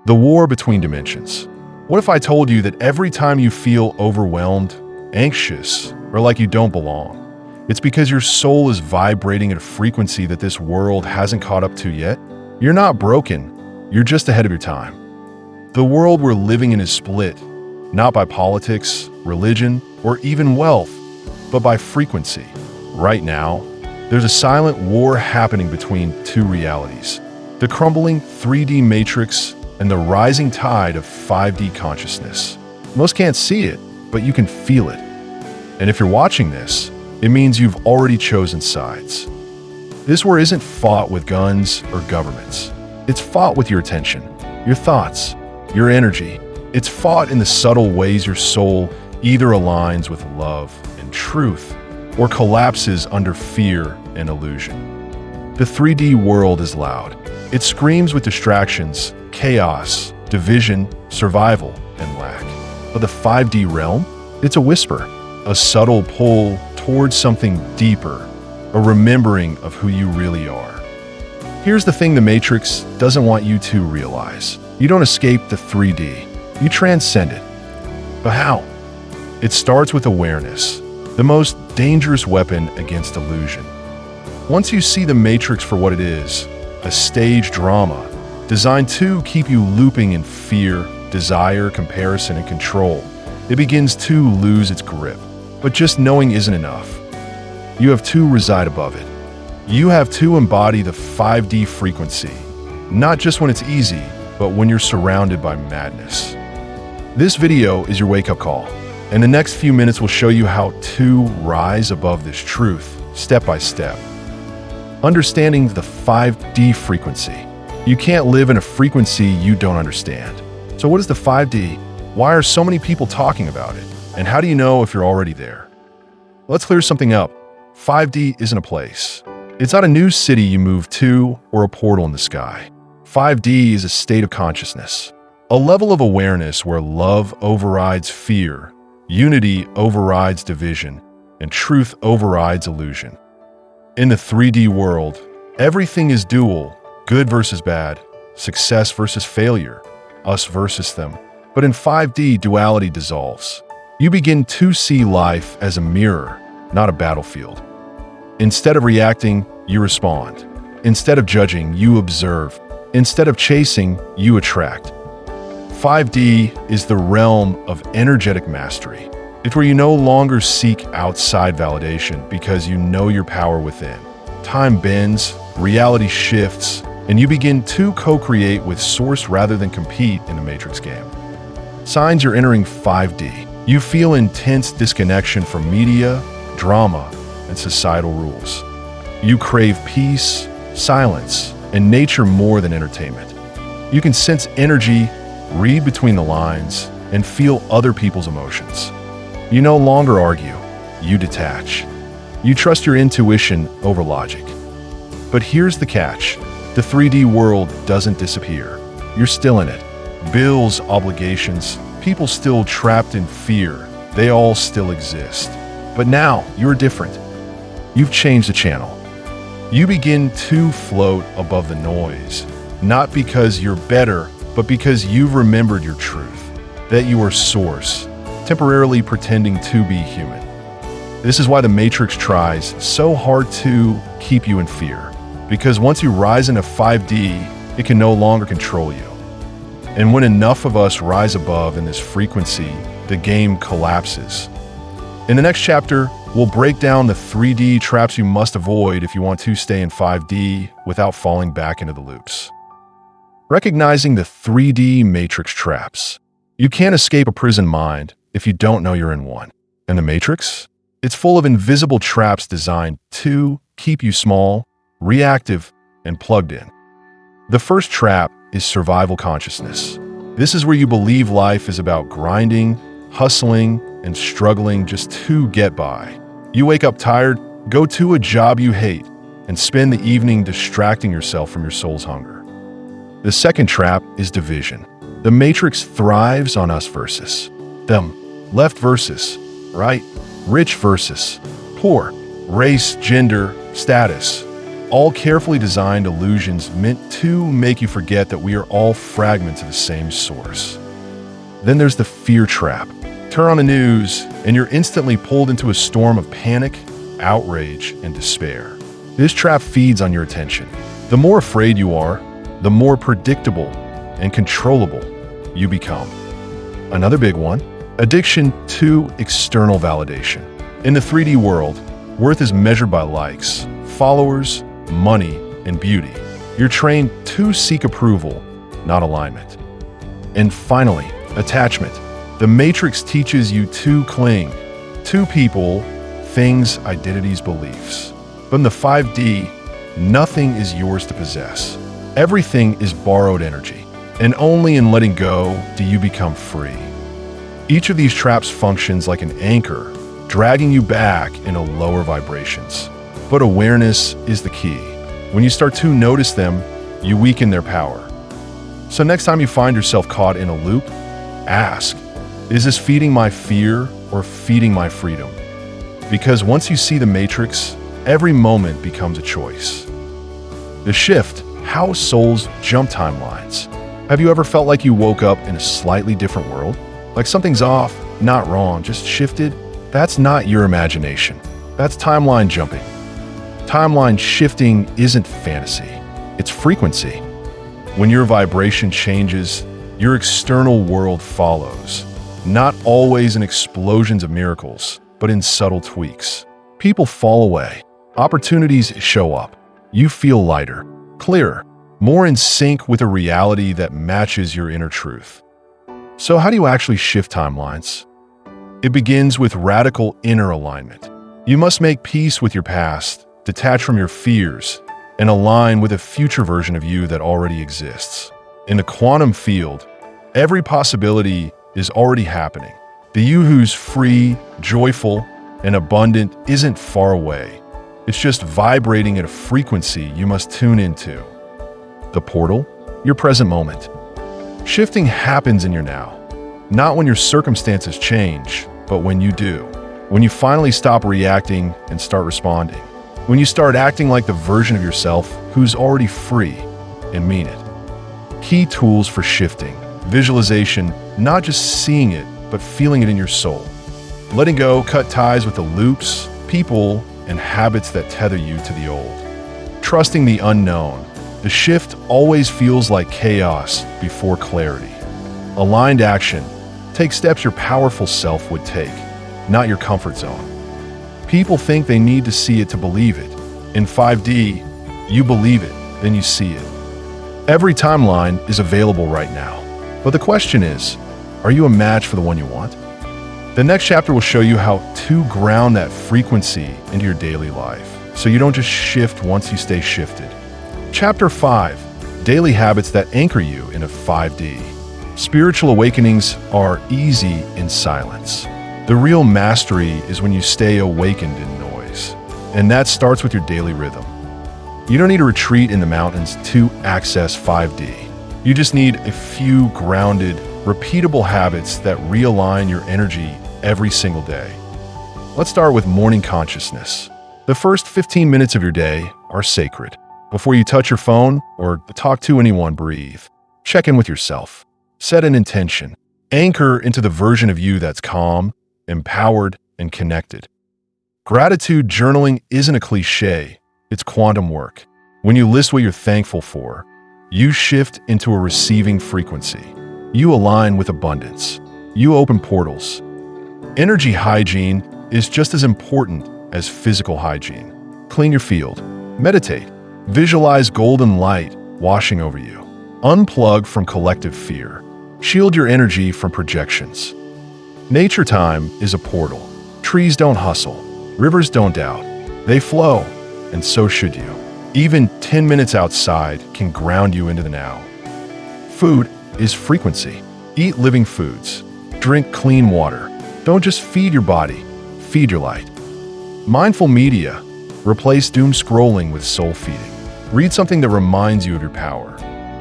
The war between dimensions. What if I told you that every time you feel overwhelmed, anxious, or like you don't belong, it's because your soul is vibrating at a frequency that this world hasn't caught up to yet? You're not broken, you're just ahead of your time. The world we're living in is split, not by politics, religion, or even wealth, but by frequency. Right now, there's a silent war happening between two realities: the crumbling 3D matrix and the rising tide of 5D consciousness. Most can't see it, but you can feel it. And if you're watching this, it means you've already chosen sides. This war isn't fought with guns or governments. It's fought with your attention, your thoughts, your energy. It's fought in the subtle ways your soul either aligns with love and truth or collapses under fear and illusion. The 3D world is loud. It screams with distractions, chaos, division, survival, and lack. But the 5D realm? It's a whisper, a subtle pull towards something deeper, a remembering of who you really are. Here's the thing the Matrix doesn't want you to realize. You don't escape the 3D. You transcend it. But how? It starts with awareness, the most dangerous weapon against illusion. Once you see the Matrix for what it is, a stage drama designed to keep you looping in fear, desire, comparison, and control, it begins to lose its grip. But just knowing isn't enough. You have to reside above it. You have to embody the 5D frequency, not just when it's easy, but when you're surrounded by madness. This video is your wake-up call, and the next few minutes will show you how to rise above this truth, step by step. Understanding the 5D frequency. You can't live in a frequency you don't understand. So what is the 5D? Why are so many people talking about it? And how do you know if you're already there? Let's clear something up. 5D isn't a place. It's not a new city you move to or a portal in the sky. 5D is a state of consciousness, a level of awareness where love overrides fear, unity overrides division, and truth overrides illusion. In the 3D world, everything is dual, good versus bad, success versus failure, us versus them. But in 5D, duality dissolves. You begin to see life as a mirror, not a battlefield. Instead of reacting, you respond. Instead of judging, you observe. Instead of chasing, you attract. 5D is the realm of energetic mastery. It's where you no longer seek outside validation because you know your power within. Time bends, reality shifts, and you begin to co-create with Source rather than compete in the Matrix game. Signs you're entering 5D. You feel intense disconnection from media, drama, and societal rules. You crave peace, silence, and nature more than entertainment. You can sense energy, read between the lines, and feel other people's emotions. You no longer argue, you detach. You trust your intuition over logic. But here's the catch. The 3D world doesn't disappear. You're still in it. Bills, obligations, people still trapped in fear. They all still exist. But now, you're different. You've changed the channel. You begin to float above the noise, not because you're better, but because you've remembered your truth, that you are Source, temporarily pretending to be human. This is why the Matrix tries so hard to keep you in fear, because once you rise into 5D, it can no longer control you. And when enough of us rise above in this frequency, the game collapses. In the next chapter, we'll break down the 3D traps you must avoid if you want to stay in 5D without falling back into the loops. Recognizing the 3D Matrix traps. You can't escape a prison mind if you don't know you're in one. And the Matrix? It's full of invisible traps designed to keep you small, reactive, and plugged in. The first trap is survival consciousness. This is where you believe life is about grinding, hustling, and struggling just to get by. You wake up tired, go to a job you hate, and spend the evening distracting yourself from your soul's hunger. The second trap is division. The Matrix thrives on us versus them. Left versus right, rich versus poor, race, gender, status. all carefully designed illusions meant to make you forget that we are all fragments of the same source. Then there's the fear trap. Turn on the news, and you're instantly pulled into a storm of panic, outrage, and despair. This trap feeds on your attention. The more afraid you are, the more predictable and controllable you become. Another big one, addiction to external validation. In the 3D world, worth is measured by likes, followers, money, and beauty. You're trained to seek approval, not alignment. And finally, attachment. The Matrix teaches you to cling to people, things, identities, beliefs. But in the 5D, nothing is yours to possess. Everything is borrowed energy, and only in letting go do you become free. Each of these traps functions like an anchor, dragging you back into lower vibrations. But awareness is the key. When you start to notice them, you weaken their power. So next time you find yourself caught in a loop, ask, is this feeding my fear or feeding my freedom? Because once you see the matrix, every moment becomes a choice. The shift, how souls jump timelines. Have you ever felt like you woke up in a slightly different world? Like something's off, not wrong, just shifted? That's not your imagination. That's timeline jumping. Timeline shifting isn't fantasy, it's frequency. When your vibration changes, your external world follows. Not always in explosions of miracles, but in subtle tweaks. People fall away. Opportunities show up. You feel lighter, clearer, more in sync with a reality that matches your inner truth. So how do you actually shift timelines? It begins with radical inner alignment. You must make peace with your past, detach from your fears, and align with a future version of you that already exists. In the quantum field, every possibility is already happening. The you who's free, joyful, and abundant isn't far away. It's just vibrating at a frequency you must tune into. The portal, your present moment. Shifting happens in your now, not when your circumstances change, but when you do. When you finally stop reacting and start responding. When you start acting like the version of yourself who's already free and mean it. Key tools for shifting. Visualization, not just seeing it, but feeling it in your soul. Letting go, cut ties with the loops, people, and habits that tether you to the old. Trusting the unknown. The shift always feels like chaos before clarity. Aligned action. Take steps your powerful self would take, not your comfort zone. People think they need to see it to believe it. In 5D, you believe it, then you see it. Every timeline is available right now. But the question is, are you a match for the one you want? The next chapter will show you how to ground that frequency into your daily life, so you don't just shift once you stay shifted. Chapter 5, Daily Habits that Anchor You in a 5D. Spiritual awakenings are easy in silence. The real mastery is when you stay awakened in noise, and that starts with your daily rhythm. You don't need a retreat in the mountains to access 5D. You just need a few grounded, repeatable habits that realign your energy every single day. Let's start with morning consciousness. The first 15 minutes of your day are sacred. Before you touch your phone or talk to anyone, breathe. Check in with yourself. Set an intention. Anchor into the version of you that's calm, empowered, and connected. Gratitude journaling isn't a cliche, it's quantum work. When you list what you're thankful for, you shift into a receiving frequency. You align with abundance. You open portals. Energy hygiene is just as important as physical hygiene. Clean your field. Meditate. Visualize golden light washing over you. Unplug from collective fear. Shield your energy from projections. Nature time is a portal. Trees don't hustle. Rivers don't doubt. They flow, and so should you. Even 10 minutes outside can ground you into the now. Food is frequency. Eat living foods. Drink clean water. Don't just feed your body, feed your light. Mindful media. Replace doom scrolling with soul feeding. Read something that reminds you of your power.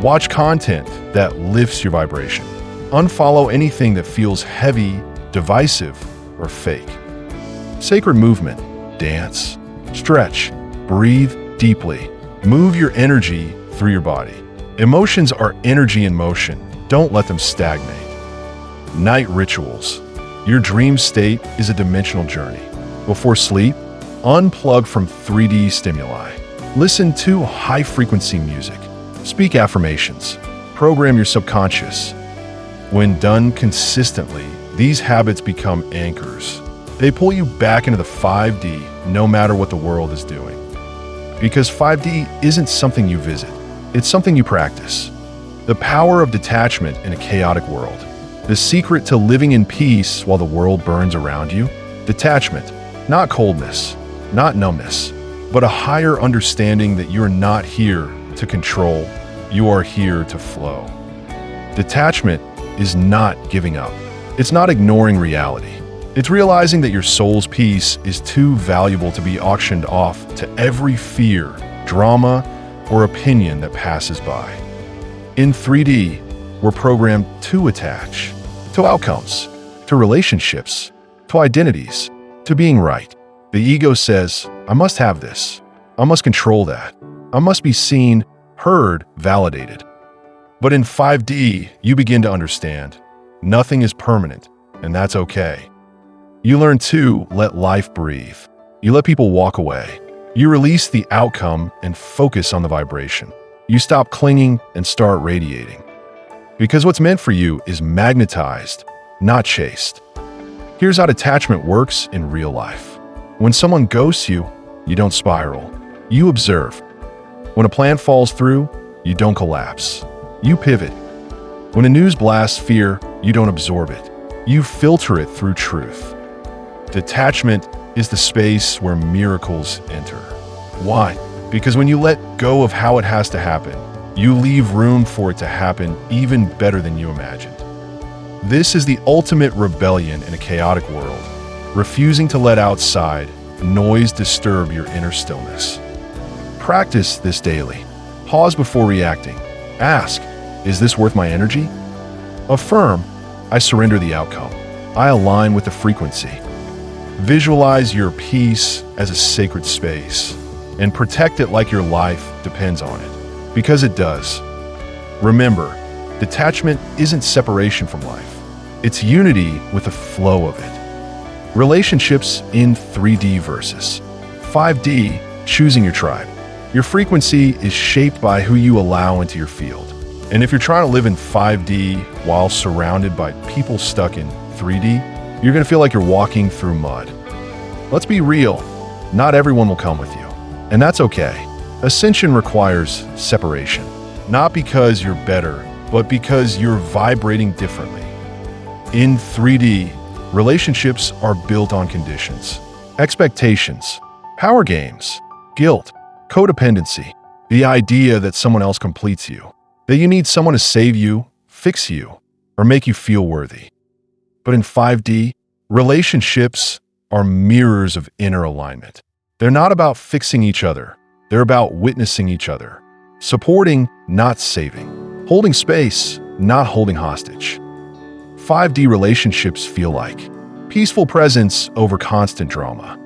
Watch content that lifts your vibration. Unfollow anything that feels heavy, divisive, or fake. Sacred movement. Dance. Stretch. Breathe deeply. Move your energy through your body. Emotions are energy in motion. Don't let them stagnate. Night rituals. Your dream state is a dimensional journey. Before sleep, unplug from 3D stimuli. Listen to high-frequency music. Speak affirmations. Program your subconscious. When done consistently, these habits become anchors. They pull you back into the 5D no matter what the world is doing. Because 5D isn't something you visit, it's something you practice. The power of detachment in a chaotic world. The secret to living in peace while the world burns around you. Detachment, not coldness, not numbness, but a higher understanding that you're not here to control, you are here to flow. Detachment is not giving up. It's not ignoring reality. It's realizing that your soul's peace is too valuable to be auctioned off to every fear, drama, or opinion that passes by. In 3D, we're programmed to attach, to outcomes, to relationships, to identities, to being right. The ego says, I must have this. I must control that. I must be seen, heard, validated. But in 5D, you begin to understand. Nothing is permanent, and that's okay. You learn to let life breathe. You let people walk away. You release the outcome and focus on the vibration. You stop clinging and start radiating. Because what's meant for you is magnetized, not chased. Here's how detachment works in real life. When someone ghosts you, you don't spiral. You observe. When a plan falls through, you don't collapse. You pivot. When a news blasts fear, you don't absorb it. You filter it through truth. Detachment is the space where miracles enter. Why? Because when you let go of how it has to happen, you leave room for it to happen even better than you imagined. This is the ultimate rebellion in a chaotic world, refusing to let outside noise disturb your inner stillness. Practice this daily. Pause before reacting. Ask, is this worth my energy? Affirm, I surrender the outcome. I align with the frequency. Visualize your peace as a sacred space and protect it like your life depends on it, because it does. Remember, detachment isn't separation from life. It's unity with the flow of it. Relationships in 3D versus 5D, choosing your tribe. Your frequency is shaped by who you allow into your field. And if you're trying to live in 5D while surrounded by people stuck in 3D, you're going to feel like you're walking through mud. Let's be real, not everyone will come with you. And that's okay. Ascension requires separation, not because you're better, but because you're vibrating differently. In 3D, relationships are built on conditions, expectations, power games, guilt, codependency, the idea that someone else completes you, that you need someone to save you, fix you, or make you feel worthy. But in 5D, relationships are mirrors of inner alignment. They're not about fixing each other. They're about witnessing each other, supporting, not saving, holding space, not holding hostage. 5D relationships feel like peaceful presence over constant drama,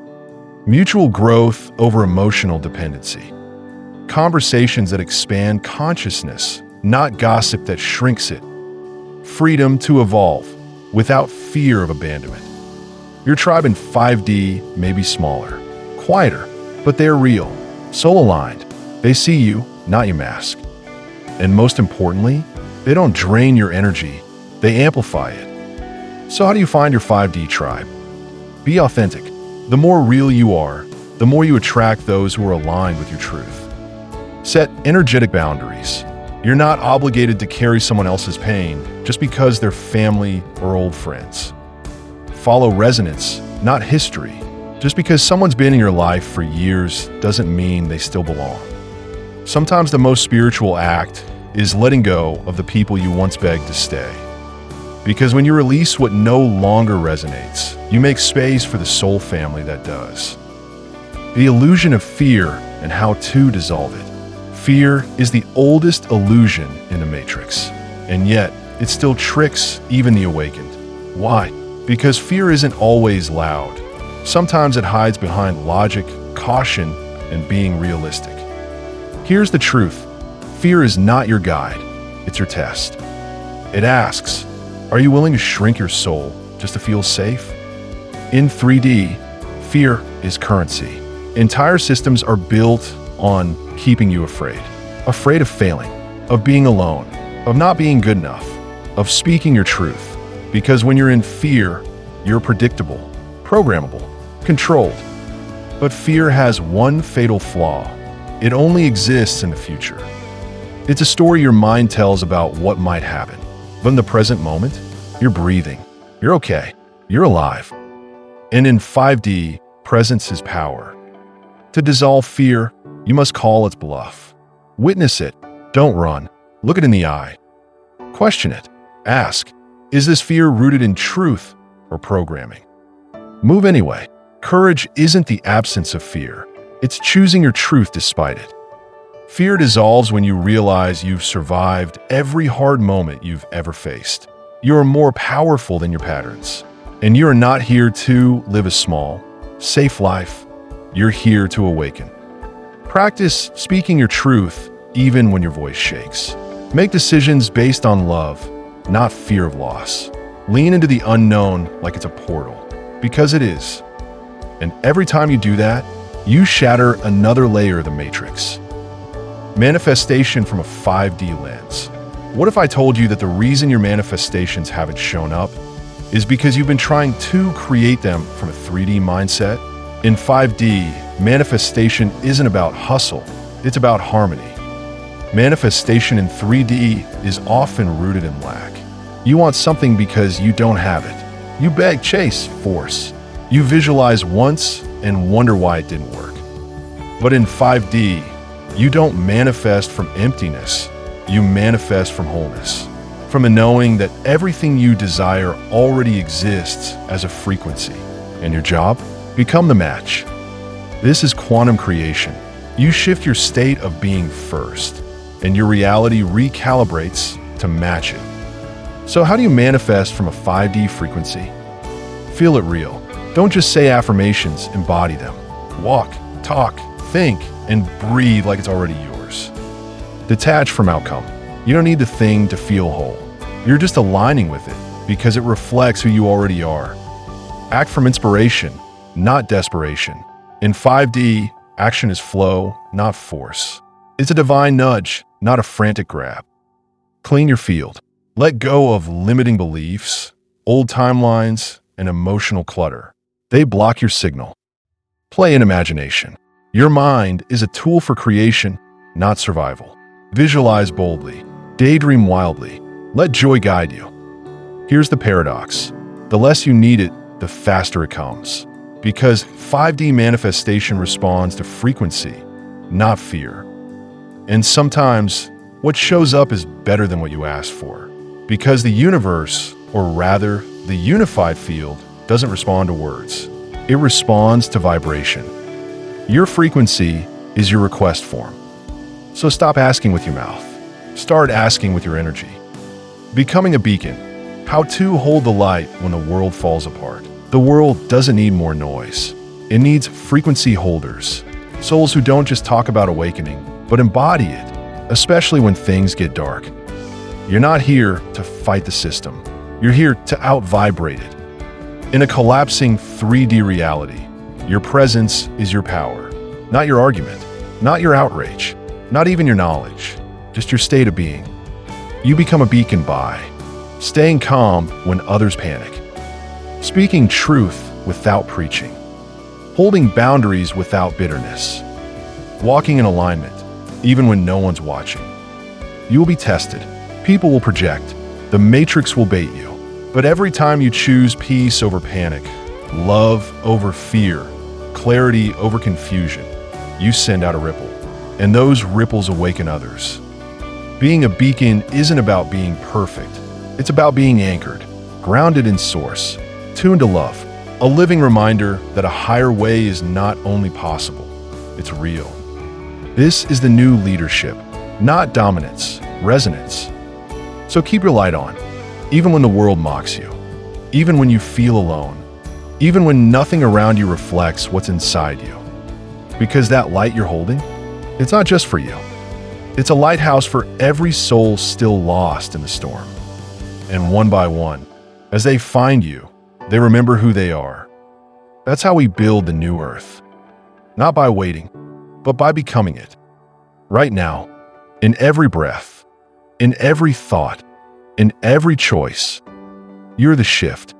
mutual growth over emotional dependency, conversations that expand consciousness, not gossip that shrinks it, freedom to evolve without fear of abandonment. Your tribe in 5D may be smaller, quieter, but they're real, soul-aligned. They see you, not your mask. And most importantly, they don't drain your energy, they amplify it. So how do you find your 5D tribe? Be authentic. The more real you are, the more you attract those who are aligned with your truth. Set energetic boundaries. You're not obligated to carry someone else's pain just because they're family or old friends. Follow resonance, not history. Just because someone's been in your life for years doesn't mean they still belong. Sometimes the most spiritual act is letting go of the people you once begged to stay. Because when you release what no longer resonates, you make space for the soul family that does. The illusion of fear and how to dissolve it. Fear is the oldest illusion in the Matrix, and yet it still tricks even the awakened. Why? Because fear isn't always loud. Sometimes it hides behind logic, caution, and being realistic. Here's the truth. Fear is not your guide. It's your test. It asks, are you willing to shrink your soul just to feel safe? In 3D, fear is currency. Entire systems are built on keeping you afraid. Afraid of failing, of being alone, of not being good enough, of speaking your truth. Because when you're in fear, you're predictable, programmable, controlled. But fear has one fatal flaw. It only exists in the future. It's a story your mind tells about what might happen. But in the present moment, you're breathing. You're okay. You're alive. And in 5D, presence is power. To dissolve fear, you must call its bluff. Witness it. Don't run. Look it in the eye. Question it. Ask, is this fear rooted in truth or programming? Move anyway. Courage isn't the absence of fear. It's choosing your truth despite it. Fear dissolves when you realize you've survived every hard moment you've ever faced. You are more powerful than your patterns. And you are not here to live a small, safe life. You're here to awaken. Practice speaking your truth even when your voice shakes. Make decisions based on love, not fear of loss. Lean into the unknown like it's a portal, because it is. And every time you do that, you shatter another layer of the matrix. Manifestation from a 5D lens. What if I told you that the reason your manifestations haven't shown up is because you've been trying to create them from a 3D mindset? In 5D, manifestation isn't about hustle, it's about harmony. Manifestation in 3D is often rooted in lack. You want something because you don't have it. You beg, chase, force. You visualize once and wonder why it didn't work. But in 5D, you don't manifest from emptiness. You manifest from wholeness. From a knowing that everything you desire already exists as a frequency. And your job? Become the match. This is quantum creation. You shift your state of being first, and your reality recalibrates to match it. So how do you manifest from a 5D frequency? Feel it real. Don't just say affirmations, embody them. Walk, talk, think, and breathe like it's already yours. Detach from outcome. You don't need the thing to feel whole. You're just aligning with it because it reflects who you already are. Act from inspiration, not desperation. In 5D, action is flow, not force. It's a divine nudge, not a frantic grab. Clean your field. Let go of limiting beliefs, old timelines, and emotional clutter. They block your signal. Play in imagination. Your mind is a tool for creation, not survival. Visualize boldly. Daydream wildly. Let joy guide you. Here's the paradox. The less you need it, the faster it comes. Because 5D manifestation responds to frequency, not fear. And sometimes, what shows up is better than what you asked for. Because the universe, or rather, the unified field, doesn't respond to words. It responds to vibration. Your frequency is your request form. So stop asking with your mouth. Start asking with your energy. Becoming a beacon. How to hold the light when the world falls apart. The world doesn't need more noise. It needs frequency holders. Souls who don't just talk about awakening, but embody it, especially when things get dark. You're not here to fight the system. You're here to out-vibrate it. In a collapsing 3D reality, your presence is your power, not your argument, not your outrage, not even your knowledge, just your state of being. You become a beacon by staying calm when others panic, speaking truth without preaching, holding boundaries without bitterness, walking in alignment even when no one's watching. You will be tested. People will project. The matrix will bait you. But every time you choose peace over panic, love over fear, clarity over confusion, you send out a ripple. And those ripples awaken others. Being a beacon isn't about being perfect. It's about being anchored, grounded in source, tuned to love. A living reminder that a higher way is not only possible, it's real. This is the new leadership, not dominance, resonance. So keep your light on, even when the world mocks you, even when you feel alone, even when nothing around you reflects what's inside you. Because that light you're holding, it's not just for you, It's a lighthouse for every soul still lost in the storm. And one by one, as they find you, they remember who they are. That's how we build the new earth. Not by waiting, but by becoming it. Right now, in every breath, in every thought, in every choice, you're the shift.